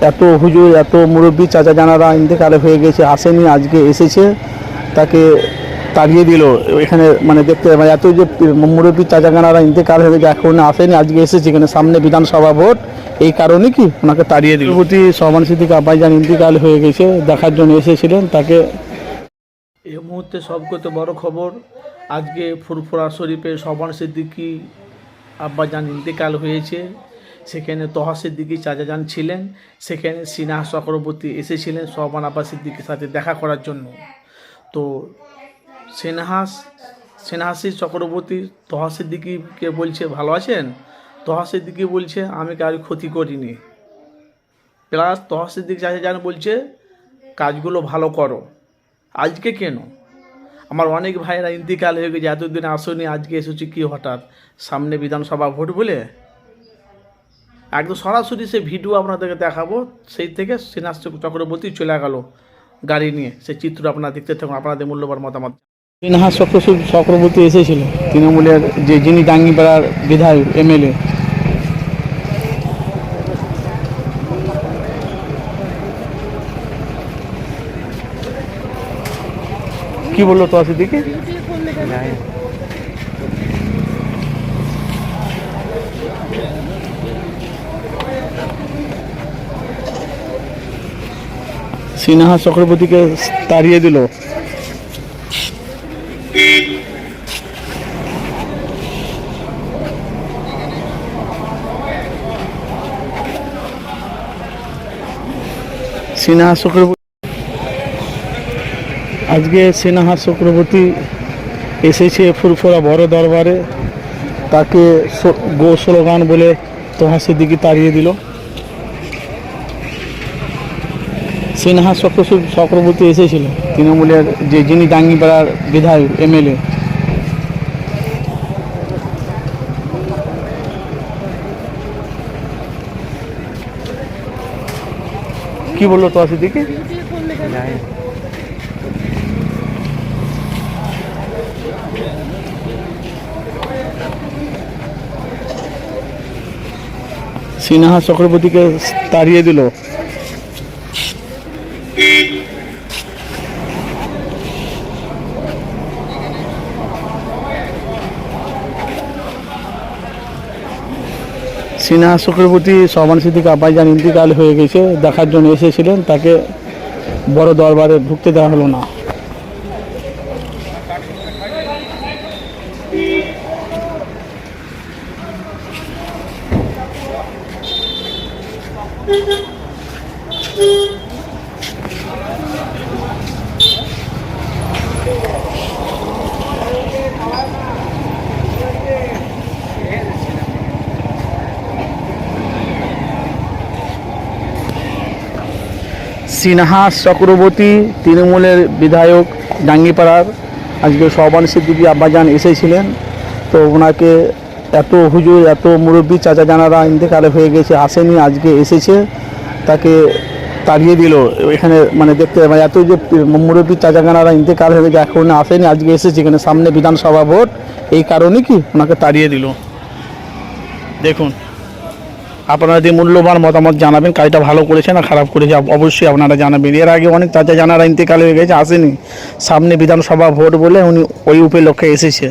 এত হুজুর এত মুরব্বী চাচা জানারা ইন্তেকাল হয়ে গেছে, আসেনি, আজকে এসেছে, তাকে তাড়িয়ে দিল। এখানে মানে দেখতে মানে এত যে মুরব্বী চাচা জানারা ইন্তেকাল হয়ে গেছে, এখন আসেনি, আজকে এসেছে, এখানে সামনে বিধানসভা ভোট, এই কারণে কি ওনাকে তাড়িয়ে দিল। প্রতি সমান সিদ্দিক আব্বাইজান ইন্তেকাল হয়ে গেছে, দেখার জন্য এসেছিলেন তাকে। এই মুহূর্তে সবচেয়ে বড় খবর, আজকে ফুরফুরা শরীফে সমান সিদ্দিকী আব্বাজান ইন্তেকাল হয়েছে। সেখানে তহা সিদ্দিকী চাচাজান ছিলেন, সেখানে সিনহা চক্রবর্তী এসেছিলেন সমান আব্বা সিদ্দিকীর সাথে দেখা করার জন্য। তো সিনহাসি চক্রবর্তী তহা সিদ্দিকীকে বলছে, ভালো আছেন? তহা সিদ্দিকী বলছে, আমি কারো ক্ষতি করিনি। প্লাস তহা সিদ্দিকী চাচাজান বলছে, কাজগুলো ভালো করো। আজকে কেন? আমার অনেক ভাইয়েরা ইন্তিকাল হয়ে গেছে, এতদিন আসনি, আজকে এসেছি কি হঠাৎ? সামনে বিধানসভা ভোট বলে। একদম সরাসরি সে ভিডিও আপনাদেরকে দেখাবো, সেই থেকে সিনহা চক্রবর্তী চলে গেল গাড়ি নিয়ে। সেই চিত্র আপনারা দেখতে থাকুন, আপনাদের মূল্যবান মতামত। সিনহা চক্রবর্তী এসেছিল, তৃণমূলের যিনি ডাঙ্গিপাড়ার বিধায়ক এমএলএ। কি বললো তো সিদ্দিকী? সিনহা চক্রবর্তীকে তাড়িয়ে দিল। সিনহা চক্রবর্তী আজকে সিনহা চক্রবর্তী এসেছে ফুরফুরা বড় দরবারে, তাকে গো স্লোগান বলে তহা সিদ্দিকী তাড়িয়ে দিল। সিনহা চক্রবর্তী এসেছিল, তৃণমূলের যিনি ডাঙ্গিপাড়ার বিধায়ক এমএলএ। কি বললো তো সিদ্দিকী? সিনহা চক্রবর্তীকে তাড়িয়ে দিল। সিনহা চক্রবর্তী সমান সিদ্দিক আব্বাইজান ইন্তেকাল হয়ে গেছে, দেখার জন্য এসেছিলেন, তাকে বড় দরবারে ঢুকতে দেওয়া হলো না। সিনহা চক্রবর্তী তৃণমূলের বিধায়ক ডাঙ্গিপাড়ার, আজকে সমান সিদ্দিকী আব্বাজান এসেছিলেন, তো ওনাকে এত হুজুর এত মুরব্বী চাচা জানারা ইন্তেকাল হয়ে গেছে, আসেনি, আজকে এসেছে, তাকে তাড়িয়ে দিল। এখানে মানে দেখতে মানে এত যে মুরব্বী চাচা জানারা ইন্তেকাল হয়ে গেছে, এখন আসেনি, আজকে এসেছে, এখানে সামনে বিধানসভা ভোট, এই কারণে কি ওনাকে তাড়িয়ে দিল। দেখুন, আপনারা যে মূল্যবান মতামত জানাবেন, কাজটা ভালো করেছে না খারাপ করেছে অবশ্যই আপনারা জানাবেন। এর আগে অনেক চাচা জানারা ইন্তেকাল হয়ে গেছে, আসেনি, সামনে বিধানসভা ভোট বলে উনি ওই উপলক্ষে এসেছে।